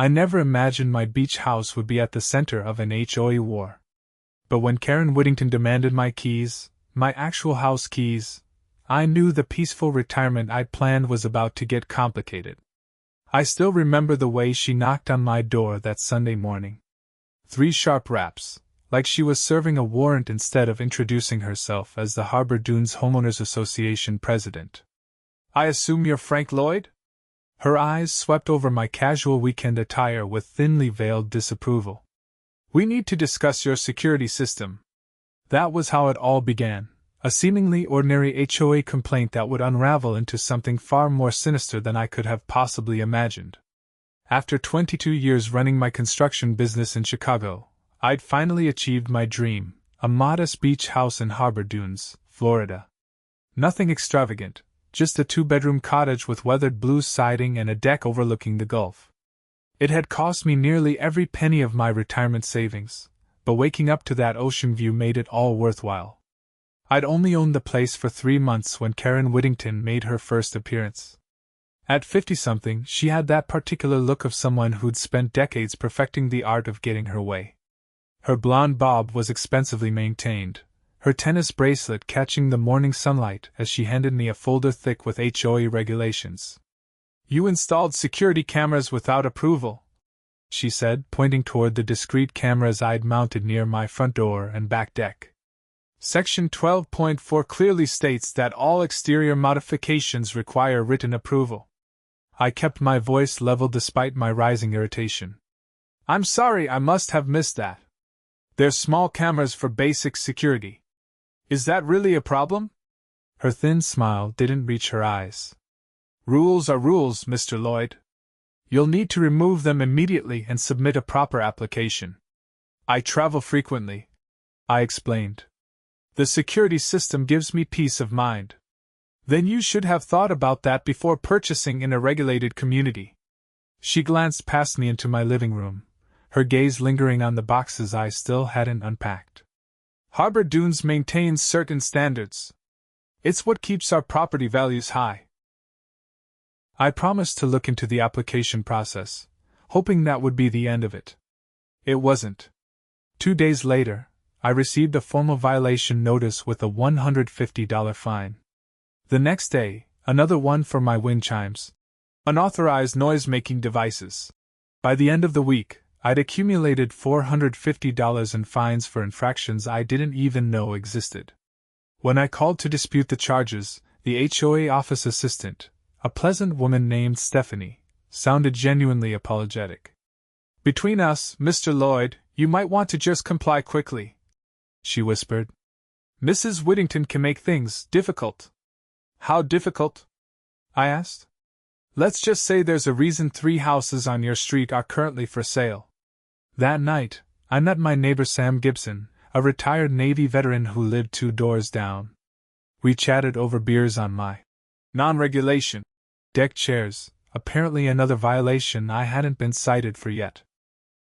I never imagined my beach house would be at the center of an HOA war. But when Karen Whittington demanded my keys, my actual house keys, I knew the peaceful retirement I'd planned was about to get complicated. I still remember the way she knocked on my door that Sunday morning. 3 sharp raps, like she was serving a warrant instead of introducing herself as the Harbor Dunes Homeowners Association president. "I assume you're Frank Lloyd?" Her eyes swept over my casual weekend attire with thinly veiled disapproval. "We need to discuss your security system." That was how it all began, a seemingly ordinary HOA complaint that would unravel into something far more sinister than I could have possibly imagined. After 22 years running my construction business in Chicago, I'd finally achieved my dream, a modest beach house in Harbor Dunes, Florida. Nothing extravagant, just a 2-bedroom cottage with weathered blue siding and a deck overlooking the Gulf. It had cost me nearly every penny of my retirement savings, but waking up to that ocean view made it all worthwhile. I'd only owned the place for 3 months when Karen Whittington made her first appearance. At 50-something, she had that particular look of someone who'd spent decades perfecting the art of getting her way. Her blonde bob was expensively maintained, her tennis bracelet catching the morning sunlight as she handed me a folder thick with HOA regulations. "You installed security cameras without approval," she said, pointing toward the discrete cameras I'd mounted near my front door and back deck. "Section 12.4 clearly states that all exterior modifications require written approval." I kept my voice level despite my rising irritation. "I'm sorry, I must have missed that. They're small cameras for basic security. Is that really a problem?" Her thin smile didn't reach her eyes. "Rules are rules, Mr. Lloyd. You'll need to remove them immediately and submit a proper application." "I travel frequently," I explained. "The security system gives me peace of mind." "Then you should have thought about that before purchasing in a regulated community." She glanced past me into my living room, her gaze lingering on the boxes I still hadn't unpacked. "Harbor Dunes maintains certain standards. It's what keeps our property values high." I promised to look into the application process, hoping that would be the end of it. It wasn't. 2 days later, I received a formal violation notice with a $150 fine. The next day, another one for my wind chimes, unauthorized noise-making devices. By the end of the week, I'd accumulated $450 in fines for infractions I didn't even know existed. When I called to dispute the charges, the HOA office assistant, a pleasant woman named Stephanie, sounded genuinely apologetic. "Between us, Mr. Lloyd, you might want to just comply quickly," she whispered. "Mrs. Whittington can make things difficult." "How difficult?" I asked. "Let's just say there's a reason 3 houses on your street are currently for sale." That night, I met my neighbor Sam Gibson, a retired Navy veteran who lived 2 doors down. We chatted over beers on my non-regulation deck chairs, apparently another violation I hadn't been cited for yet.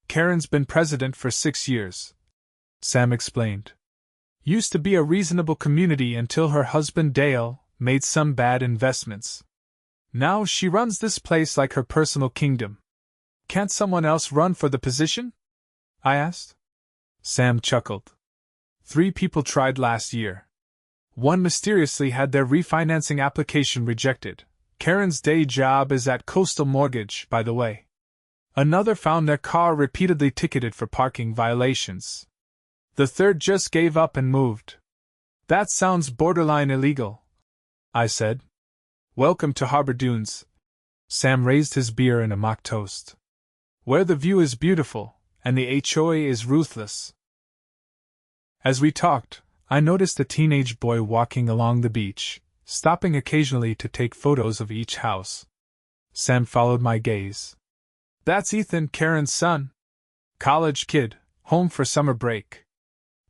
"Karen's been president for 6 years," Sam explained. "Used to be a reasonable community until her husband Dale made some bad investments. Now she runs this place like her personal kingdom. Can't someone else run for the position?" I asked. Sam chuckled. 3 people tried last year. One mysteriously had their refinancing application rejected. Karen's day job is at Coastal Mortgage, by the way. Another found their car repeatedly ticketed for parking violations. The third just gave up and moved. "That sounds borderline illegal," I said. "Welcome to Harbor Dunes." Sam raised his beer in a mock toast. "Where the view is beautiful, and the HOA is ruthless." As we talked, I noticed a teenage boy walking along the beach, stopping occasionally to take photos of each house. Sam followed my gaze. "That's Ethan, Karen's son. College kid, home for summer break.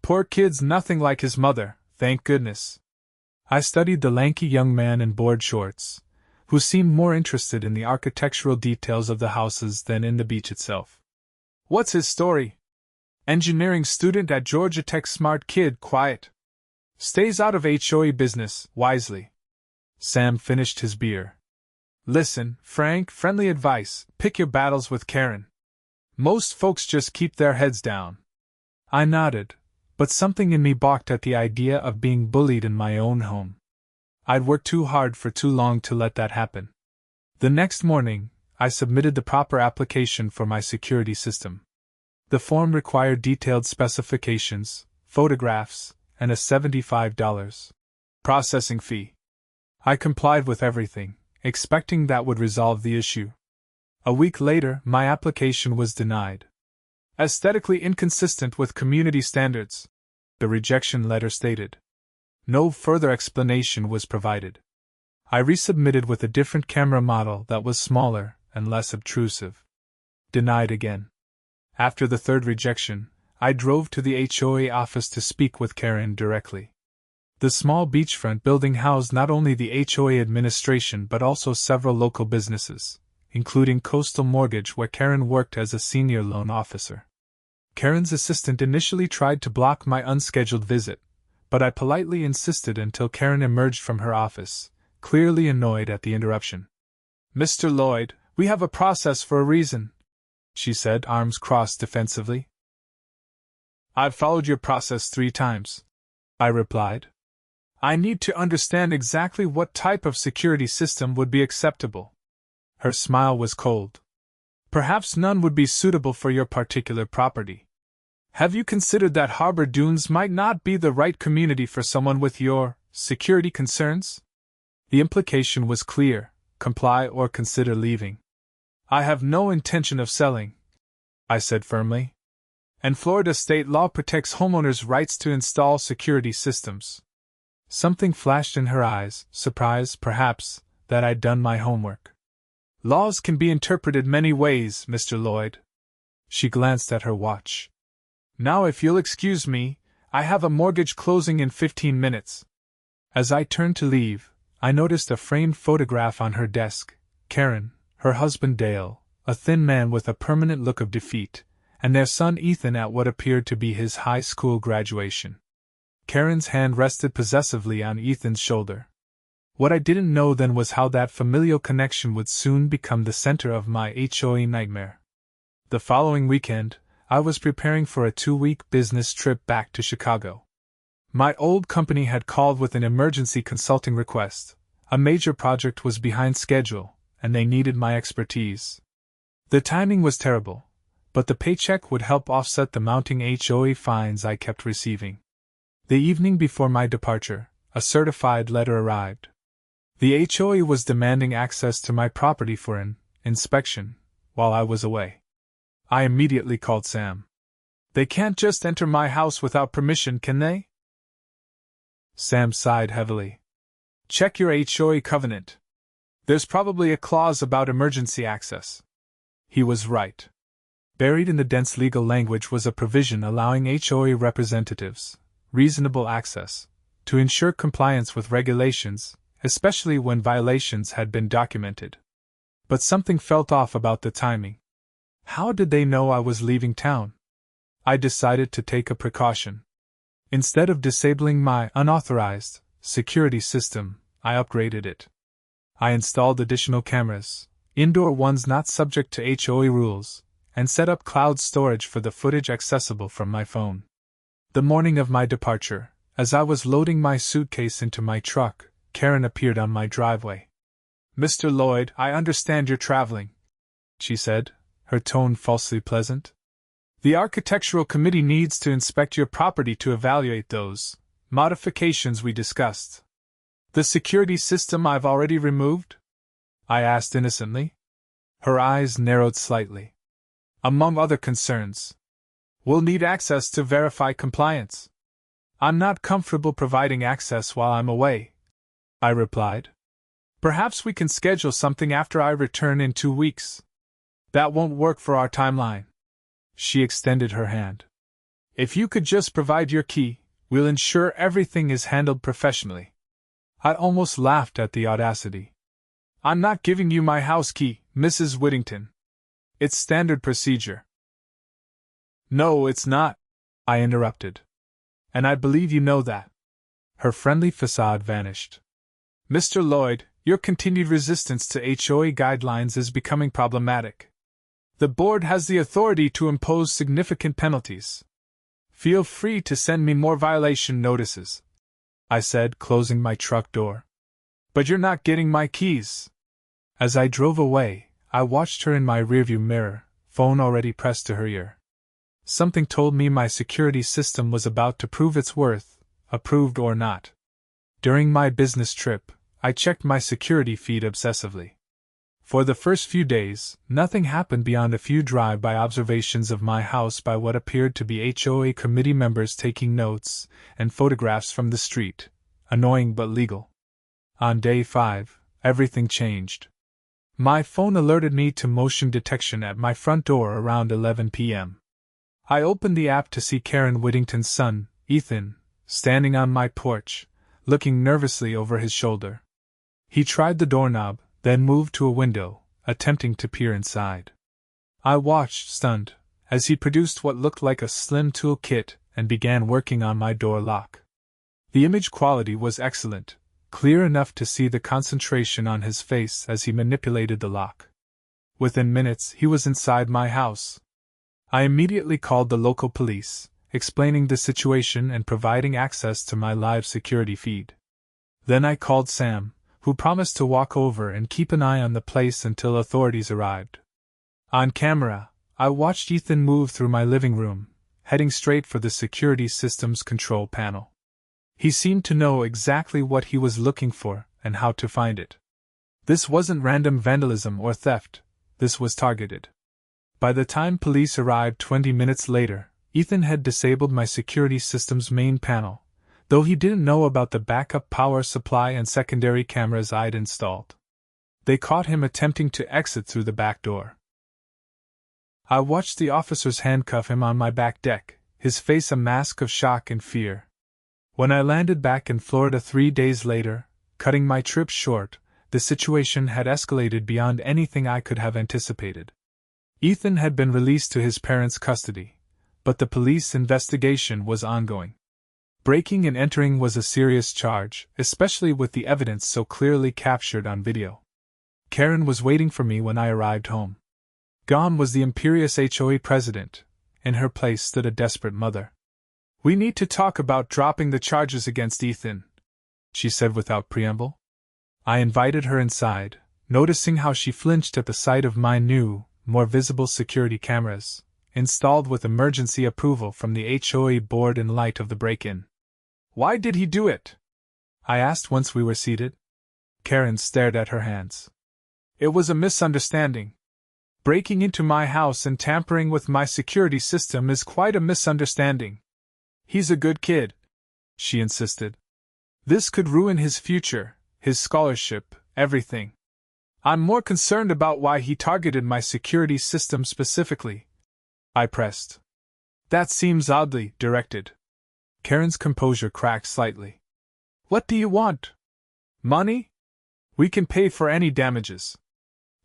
Poor kid's nothing like his mother, thank goodness." I studied the lanky young man in board shorts, who seemed more interested in the architectural details of the houses than in the beach itself. "What's his story?" "Engineering student at Georgia Tech, smart kid, quiet. Stays out of HOA business, wisely." Sam finished his beer. "Listen, Frank, friendly advice, pick your battles with Karen. Most folks just keep their heads down. I nodded, but something in me balked at the idea of being bullied in my own home. I'd worked too hard for too long to let that happen. The next morning, I submitted the proper application for my security system. The form required detailed specifications, photographs, and a $75 processing fee. I complied with everything, expecting that would resolve the issue. A week later, my application was denied. Aesthetically inconsistent with community standards, the rejection letter stated. No further explanation was provided. I resubmitted with a different camera model that was smaller and less obtrusive. Denied again. After the third rejection, I drove to the HOA office to speak with Karen directly. The small beachfront building housed not only the HOA administration but also several local businesses, including Coastal Mortgage, where Karen worked as a senior loan officer. Karen's assistant initially tried to block my unscheduled visit, but I politely insisted until Karen emerged from her office, clearly annoyed at the interruption. "Mr. Lloyd, we have a process for a reason," she said, arms crossed defensively. "I've followed your process 3 times," I replied. "I need to understand exactly what type of security system would be acceptable." Her smile was cold. "Perhaps none would be suitable for your particular property. Have you considered that Harbor Dunes might not be the right community for someone with your security concerns?" The implication was clear: comply or consider leaving. "I have no intention of selling," I said firmly. "And Florida state law protects homeowners' rights to install security systems." Something flashed in her eyes, surprise, perhaps, that I'd done my homework. "Laws can be interpreted many ways, Mr. Lloyd." She glanced at her watch. "Now, if you'll excuse me, I have a mortgage closing in 15 minutes. As I turned to leave, I noticed a framed photograph on her desk: Karen, her husband Dale, a thin man with a permanent look of defeat, and their son Ethan at what appeared to be his high school graduation. Karen's hand rested possessively on Ethan's shoulder. What I didn't know then was how that familial connection would soon become the center of my HOA nightmare. The following weekend, I was preparing for a 2-week business trip back to Chicago. My old company had called with an emergency consulting request. A major project was behind schedule, and they needed my expertise. The timing was terrible, but the paycheck would help offset the mounting HOA fines I kept receiving. The evening before my departure, a certified letter arrived. The HOA was demanding access to my property for an inspection while I was away. I immediately called Sam. "They can't just enter my house without permission, can they?" Sam sighed heavily. "Check your HOA covenant. There's probably a clause about emergency access." He was right. Buried in the dense legal language was a provision allowing HOA representatives reasonable access to ensure compliance with regulations, especially when violations had been documented. But something felt off about the timing. How did they know I was leaving town? I decided to take a precaution. Instead of disabling my unauthorized security system, I upgraded it. I installed additional cameras, indoor ones not subject to HOA rules, and set up cloud storage for the footage accessible from my phone. The morning of my departure, as I was loading my suitcase into my truck, Karen appeared on my driveway. "Mr. Lloyd, I understand you're traveling," she said, her tone falsely pleasant. "The architectural committee needs to inspect your property to evaluate those modifications we discussed." "The security system I've already removed?" I asked innocently. Her eyes narrowed slightly. "Among other concerns. We'll need access to verify compliance." "I'm not comfortable providing access while I'm away," I replied. "Perhaps we can schedule something after I return in 2 weeks." "That won't work for our timeline." She extended her hand. "If you could just provide your key, we'll ensure everything is handled professionally." I almost laughed at the audacity. "I'm not giving you my house key, Mrs. Whittington. It's standard procedure." "No, it's not," I interrupted. "And I believe you know that." Her friendly facade vanished. "Mr. Lloyd, your continued resistance to HOA guidelines is becoming problematic. The board has the authority to impose significant penalties. Feel free to send me more violation notices, I said, closing my truck door. But you're not getting my keys. As I drove away, I watched her in my rearview mirror, phone already pressed to her ear. Something told me my security system was about to prove its worth, approved or not. During my business trip, I checked my security feed obsessively. For the first few days, nothing happened beyond a few drive-by observations of my house by what appeared to be HOA committee members taking notes, and photographs from the street. Annoying but legal. On day 5, everything changed. My phone alerted me to motion detection at my front door around 11 p.m. I opened the app to see Karen Whittington's son, Ethan, standing on my porch, looking nervously over his shoulder. He tried the doorknob, then moved to a window, attempting to peer inside. I watched, stunned, as he produced what looked like a slim tool kit and began working on my door lock. The image quality was excellent, clear enough to see the concentration on his face as he manipulated the lock. Within minutes, he was inside my house. I immediately called the local police, explaining the situation and providing access to my live security feed. Then I called Sam, who promised to walk over and keep an eye on the place until authorities arrived. On camera, I watched Ethan move through my living room, heading straight for the security system's control panel. He seemed to know exactly what he was looking for and how to find it. This wasn't random vandalism or theft, this was targeted. By the time police arrived 20 minutes later, Ethan had disabled my security system's main panel, though he didn't know about the backup power supply and secondary cameras I'd installed. They caught him attempting to exit through the back door. I watched the officers handcuff him on my back deck, his face a mask of shock and fear. When I landed back in Florida 3 days later, cutting my trip short, the situation had escalated beyond anything I could have anticipated. Ethan had been released to his parents' custody, but the police investigation was ongoing. Breaking and entering was a serious charge, especially with the evidence so clearly captured on video. Karen was waiting for me when I arrived home. Gone was the imperious HOA president. In her place stood a desperate mother. "We need to talk about dropping the charges against Ethan," she said without preamble. I invited her inside, noticing how she flinched at the sight of my new, more visible security cameras, installed with emergency approval from the HOA board in light of the break-in. "Why did he do it?" I asked once we were seated. Karen stared at her hands. "It was a misunderstanding. Breaking into my house and tampering with my security system is quite a misunderstanding. He's a good kid," she insisted. "This could ruin his future, his scholarship, everything. I'm more concerned about why he targeted my security system specifically," I pressed. "That seems oddly directed." Karen's composure cracked slightly. "What do you want? Money? We can pay for any damages."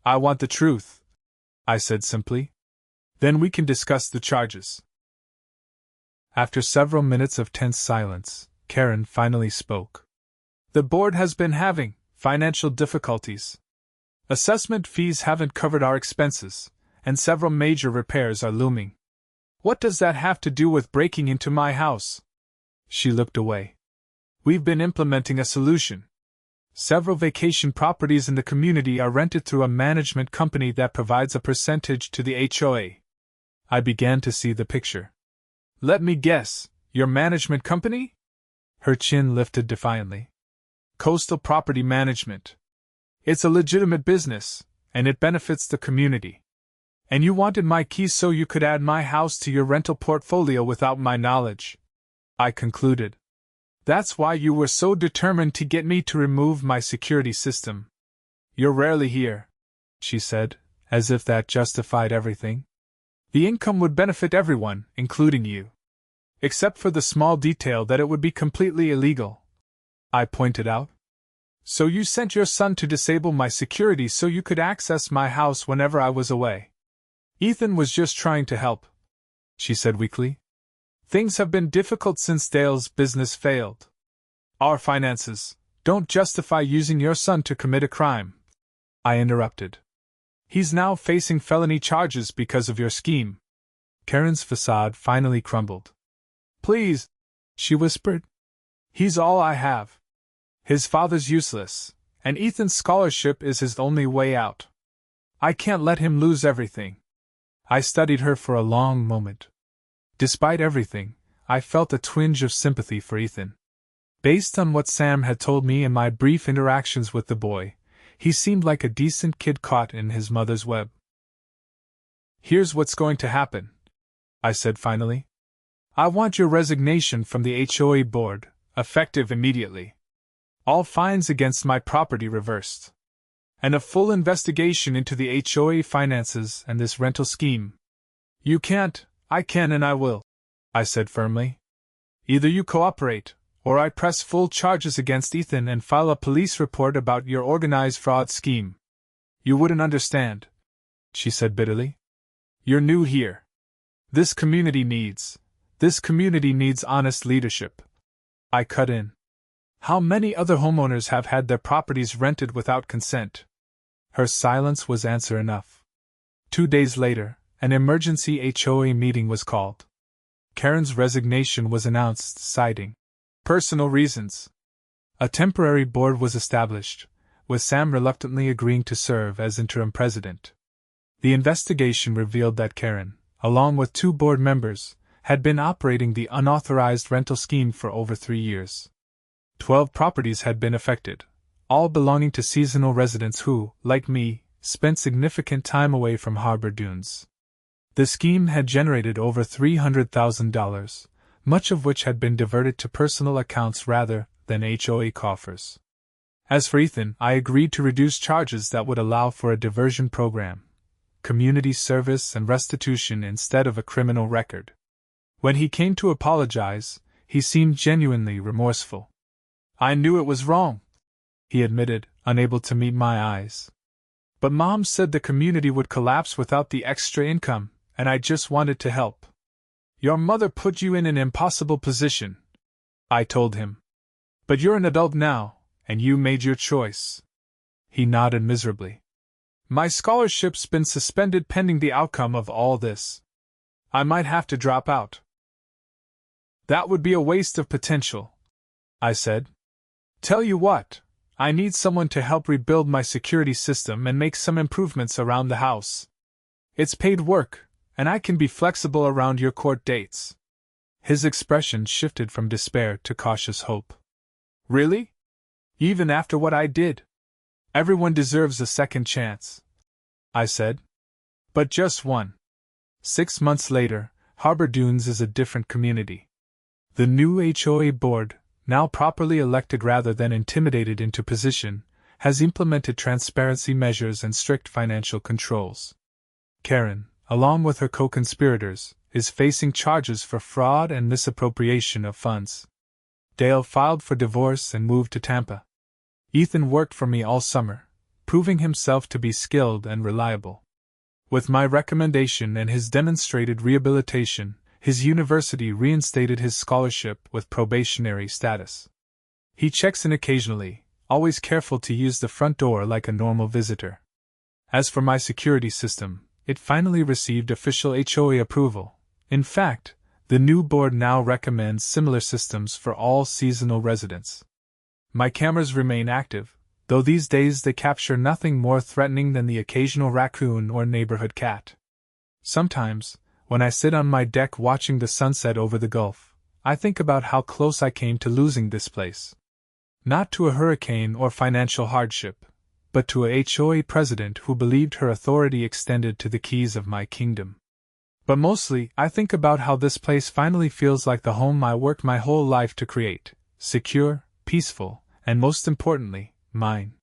"I want the truth," I said simply. "Then we can discuss the charges." After several minutes of tense silence, Karen finally spoke. "The board has been having financial difficulties. Assessment fees haven't covered our expenses, and several major repairs are looming. What does that have to do with breaking into my house?" She looked away. "We've been implementing a solution. Several vacation properties in the community are rented through a management company that provides a percentage to the HOA. I began to see the picture. "Let me guess, your management company?" Her chin lifted defiantly. "Coastal Property Management. It's a legitimate business, and it benefits the community. And you wanted my keys so you could add my house to your rental portfolio without my knowledge," I concluded. "That's why you were so determined to get me to remove my security system. You're rarely here," she said, as if that justified everything. "The income would benefit everyone, including you. Except for the small detail that it would be completely illegal," I pointed out. "So you sent your son to disable my security so you could access my house whenever I was away." "Ethan was just trying to help," she said weakly. "Things have been difficult since Dale's business failed. Our finances don't justify using your son to commit a crime," I interrupted. He's now facing felony charges because of your scheme. Karen's facade finally crumbled. Please, she whispered. He's all I have. His father's useless, and Ethan's scholarship is his only way out. I can't let him lose everything. I studied her for a long moment. Despite everything, I felt a twinge of sympathy for Ethan. Based on what Sam had told me in my brief interactions with the boy, he seemed like a decent kid caught in his mother's web. Here's what's going to happen, I said finally. I want your resignation from the HOA board, effective immediately. All fines against my property reversed. And a full investigation into the HOA finances and this rental scheme. You can't, I can and I will, I said firmly. Either you cooperate, or I press full charges against Ethan and file a police report about your organized fraud scheme. You wouldn't understand, she said bitterly. You're new here. This community needs honest leadership. I cut in. How many other homeowners have had their properties rented without consent? Her silence was answer enough. 2 days later, an emergency HOA meeting was called. Karen's resignation was announced, citing personal reasons. A temporary board was established, with Sam reluctantly agreeing to serve as interim president. The investigation revealed that Karen, along with 2 board members, had been operating the unauthorized rental scheme for over 3 years. 12 properties had been affected, all belonging to seasonal residents who, like me, spent significant time away from harbor dunes. The scheme had generated over $300,000, much of which had been diverted to personal accounts rather than HOA coffers. As for Ethan, I agreed to reduce charges that would allow for a diversion program, community service and restitution instead of a criminal record. When he came to apologize, he seemed genuinely remorseful. I knew it was wrong, he admitted, unable to meet my eyes. But Mom said the community would collapse without the extra income, and I just wanted to help. Your mother put you in an impossible position, I told him. But you're an adult now, and you made your choice. He nodded miserably. My scholarship's been suspended pending the outcome of all this. I might have to drop out. That would be a waste of potential, I said. Tell you what, I need someone to help rebuild my security system and make some improvements around the house. It's paid work, and I can be flexible around your court dates. His expression shifted from despair to cautious hope. Really? Even after what I did? Everyone deserves a second chance, I said. But just one. 6 months later, Harbor Dunes is a different community. The new HOA board, now properly elected rather than intimidated into position, has implemented transparency measures and strict financial controls. Karen, along with her co-conspirators, is facing charges for fraud and misappropriation of funds. Dale filed for divorce and moved to Tampa. Ethan worked for me all summer, proving himself to be skilled and reliable. With my recommendation and his demonstrated rehabilitation, his university reinstated his scholarship with probationary status. He checks in occasionally, always careful to use the front door like a normal visitor. As for my security system, it finally received official HOA approval. In fact, the new board now recommends similar systems for all seasonal residents. My cameras remain active, though these days they capture nothing more threatening than the occasional raccoon or neighborhood cat. Sometimes, when I sit on my deck watching the sunset over the Gulf, I think about how close I came to losing this place. Not to a hurricane or financial hardship, but to a HOA president who believed her authority extended to the keys of my kingdom. But mostly, I think about how this place finally feels like the home I worked my whole life to create, secure, peaceful, and most importantly, mine.